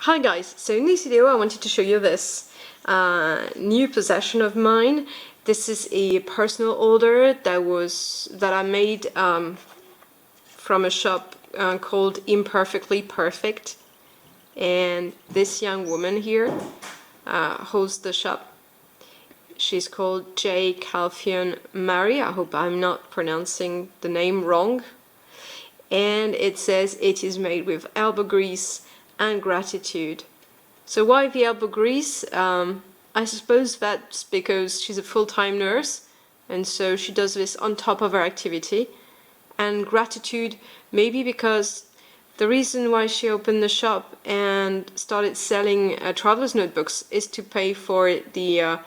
Hi guys, so in this video I wanted to show you this new possession of mine. This is a personal order that I made from a shop called Imperfectly Perfekt, and this young woman here holds the shop. She's called Caoilfhionn Marie. I hope I'm not pronouncing the name wrong. And it says it is made with elbow grease and gratitude. So why the elbow grease? I suppose that's because she's a full-time nurse, and so she does this on top of her activity. And gratitude, maybe because the reason why she opened the shop and started selling traveler's notebooks is to pay for the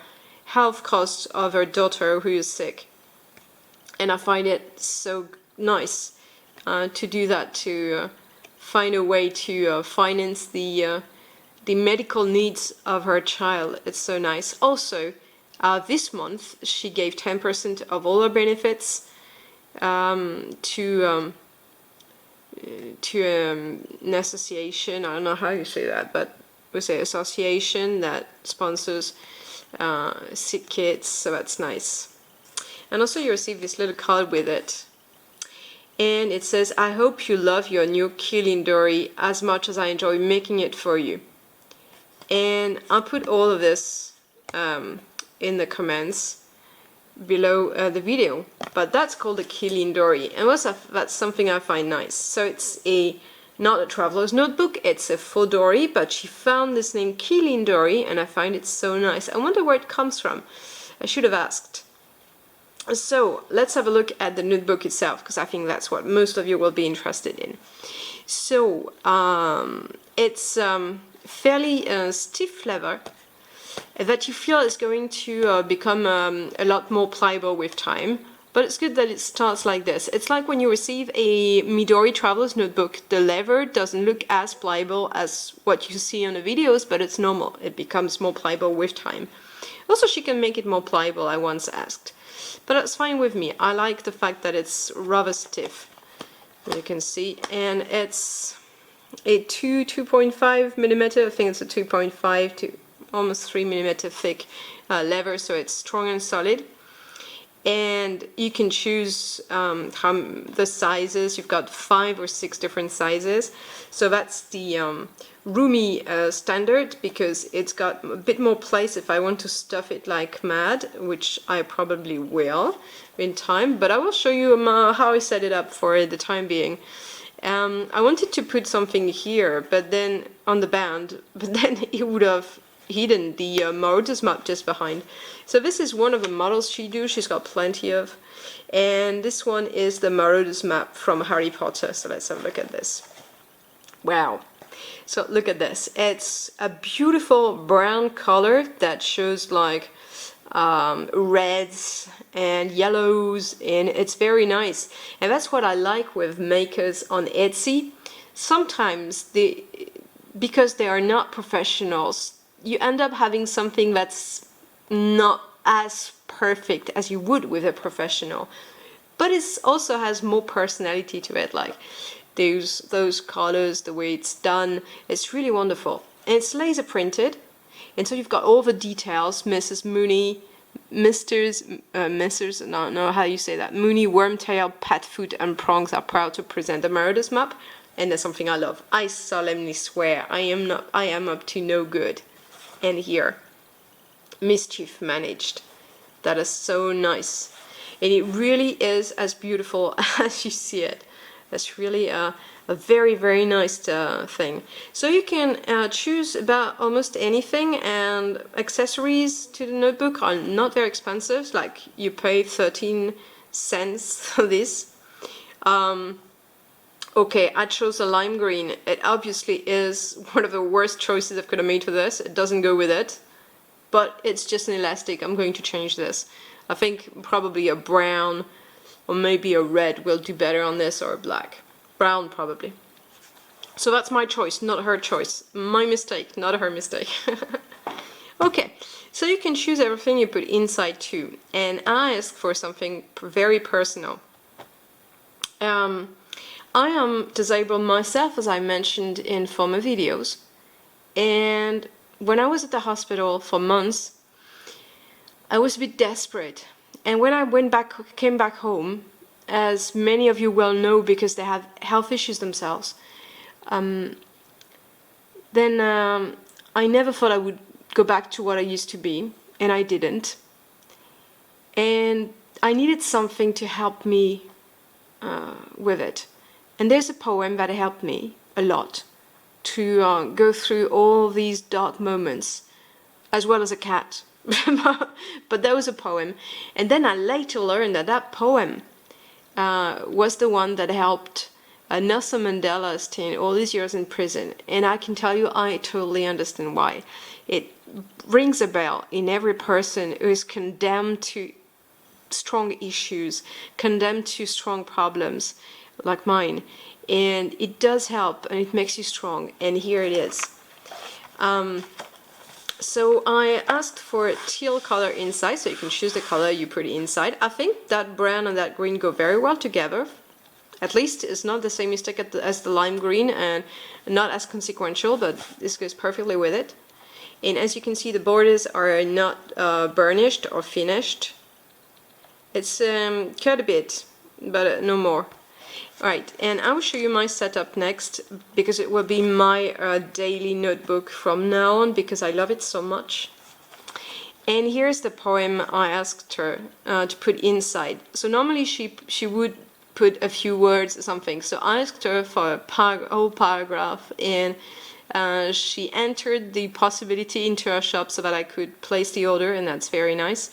health costs of her daughter who is sick. And I find it so nice to do that, to find a way to finance the medical needs of her child. It's so nice. Also, this month she gave 10% of all her benefits to an association. I don't know how you say that, but we say association that sponsors sick kids. So that's nice. And also you receive this little card with it. And it says, I hope you love your new Keelindori as much as I enjoy making it for you. And I'll put all of this in the comments below the video. But that's called a Keelindori, and that's something I find nice. So it's not a traveler's notebook, it's a Fodori, but she found this name Keelindori, and I find it so nice. I wonder where it comes from. I should have asked. So let's have a look at the notebook itself, because I think that's what most of you will be interested in. So it's fairly stiff leather that you feel is going to become a lot more pliable with time. But it's good that it starts like this. It's like when you receive a Midori Traveler's Notebook, the leather doesn't look as pliable as what you see on the videos, but it's normal. It becomes more pliable with time. Also, she can make it more pliable, I once asked. But that's fine with me. I like the fact that it's rather stiff, as you can see. And it's a 2.5 millimeter, I think it's a 2.5 to almost 3 millimeter thick leather, so it's strong and solid. And you can choose the sizes. You've got 5 or 6 different sizes. So that's the roomy standard, because it's got a bit more place if I want to stuff it like mad, which I probably will in time. But I will show you how I set it up for the time being. I wanted to put something here, but then on the band, but then it would have hidden the Marauder's map just behind. So this is one of the models she's got plenty of. And this one is the Marauder's map from Harry Potter. So let's have a look at this. Wow. So look at this. It's a beautiful brown color that shows like reds and yellows, and it's very nice. And that's what I like with makers on Etsy. Sometimes because they are not professionals, you end up having something that's not as perfect as you would with a professional, but it also has more personality to it. Like those colors, the way it's done, it's really wonderful. And it's laser printed, and so you've got all the details. Mrs. Mooney, Messrs, I don't know how you say that. Mooney, Wormtail, Patfoot, and Prongs are proud to present the Marauder's map, and that's something I love. I solemnly swear I am up to no good. And here, mischief managed. That is so nice. And it really is as beautiful as you see it. That's really a very, very nice thing. So you can choose about almost anything, and accessories to the notebook are not very expensive. Like you pay 13 cents for this. Okay, I chose a lime green. It obviously is one of the worst choices I could have made for this. It doesn't go with it, but it's just an elastic. I'm going to change this. I think probably a brown or maybe a red will do better on this, or a black. Brown probably. So that's my choice, not her choice. My mistake, not her mistake. Okay, so you can choose everything you put inside too. And I asked for something very personal. I am disabled myself, as I mentioned in former videos, And when I was at the hospital for months, I was a bit desperate. And when I came back home, as many of you well know because they have health issues themselves, then I never thought I would go back to what I used to be, and I didn't. And I needed something to help me with it. And there's a poem that helped me a lot to go through all these dark moments, as well as a cat. But that was a poem. And then I later learned that that poem was the one that helped Nelson Mandela stay all these years in prison. And I can tell you, I totally understand why. It rings a bell in every person who is condemned to strong issues, condemned to strong problems like mine. And it does help, and it makes you strong. And here it is. So I asked for a teal color inside, so you can choose the color you put inside. I think that brown and that green go very well together. At least it's not the same mistake as the lime green, and not as consequential, but this goes perfectly with it. And as you can see, the borders are not burnished or finished. It's cut a bit, but no more. Alright, and I will show you my setup next, because it will be my daily notebook from now on, because I love it so much. And here's the poem I asked her to put inside. So normally she would put a few words or something. So I asked her for a whole paragraph, and she entered the possibility into her shop so that I could place the order, and that's very nice.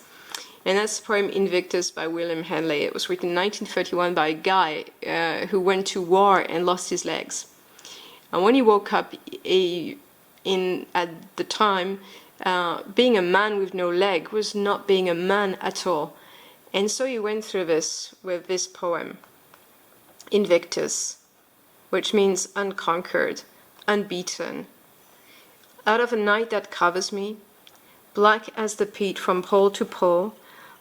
And that's the poem Invictus by William Henley. It was written in 1931 by a guy who went to war and lost his legs. And when he woke up at the time, being a man with no leg was not being a man at all. And so he went through this with this poem, Invictus, which means unconquered, unbeaten. Out of a night that covers me, black as the peat from pole to pole,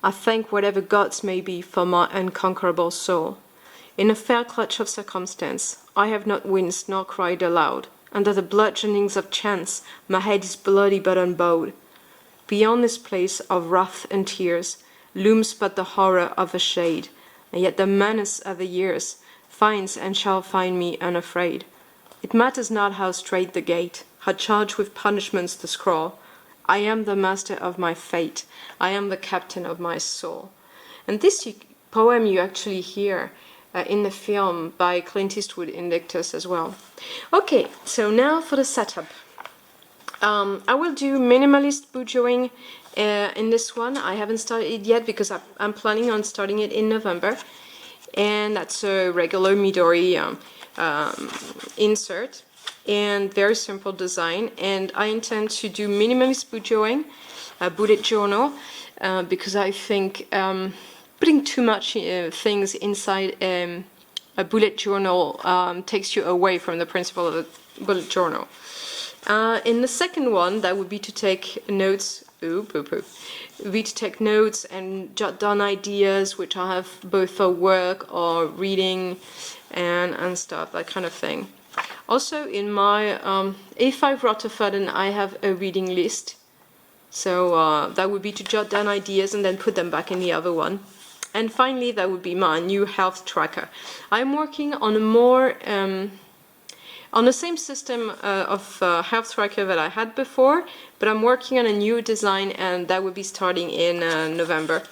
I thank whatever gods may be for my unconquerable soul. In a fair clutch of circumstance, I have not winced nor cried aloud. Under the bludgeonings of chance, my head is bloody but unbowed. Beyond this place of wrath and tears, looms but the horror of a shade, and yet the menace of the years finds and shall find me unafraid. It matters not how strait the gate, how charged with punishments the scroll. I am the master of my fate. I am the captain of my soul. And this poem you actually hear in the film by Clint Eastwood, Invictus, as well. Okay, so now for the setup. I will do minimalist boudoiring in this one. I haven't started it yet because I'm planning on starting it in November. And that's a regular Midori insert. And very simple design, and I intend to do minimalist boudoiring, a bullet journal, because I think putting too much things inside a bullet journal takes you away from the principle of a bullet journal. In the second one, that would be to take notes. To take notes and jot down ideas which I have both for work or reading and stuff, that kind of thing. Also, in my A5 Rotterfaden, I have a reading list. So that would be to jot down ideas and then put them back in the other one. And finally, that would be my new health tracker. I'm working on a more, on the same system of health tracker that I had before, but I'm working on a new design, and that will be starting in November.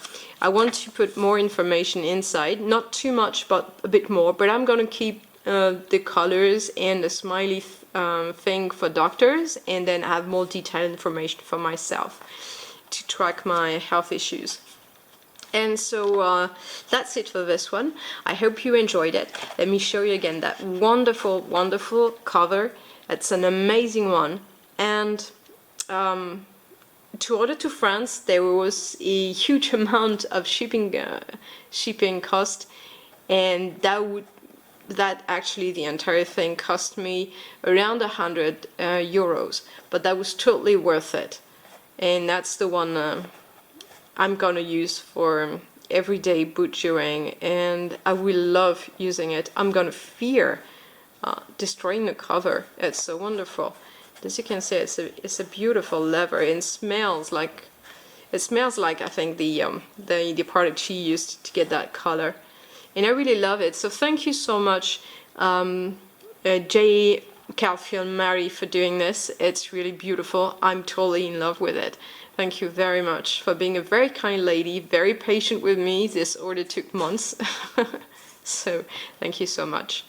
I want to put more information inside, not too much, but a bit more, but I'm going to keep the colors and the smiley thing for doctors, and then have more detailed information for myself to track my health issues. And so that's it for this one. I hope you enjoyed it. Let me show you again that wonderful, wonderful cover. It's an amazing one. And to order to France, there was a huge amount of shipping cost, and that actually the entire thing cost me around 100 euros, but that was totally worth it. And that's the one I'm gonna use for everyday boudoiring, and I will love using it. I'm gonna fear destroying the cover. It's so wonderful. As you can see, it's a beautiful leather. It smells like I think the product she used to get that color, and I really love it. So thank you so much, Caoilfhionn Marie, for doing this. It's really beautiful. I'm totally in love with it. Thank you very much for being a very kind lady, very patient with me. This order took months. So thank you so much.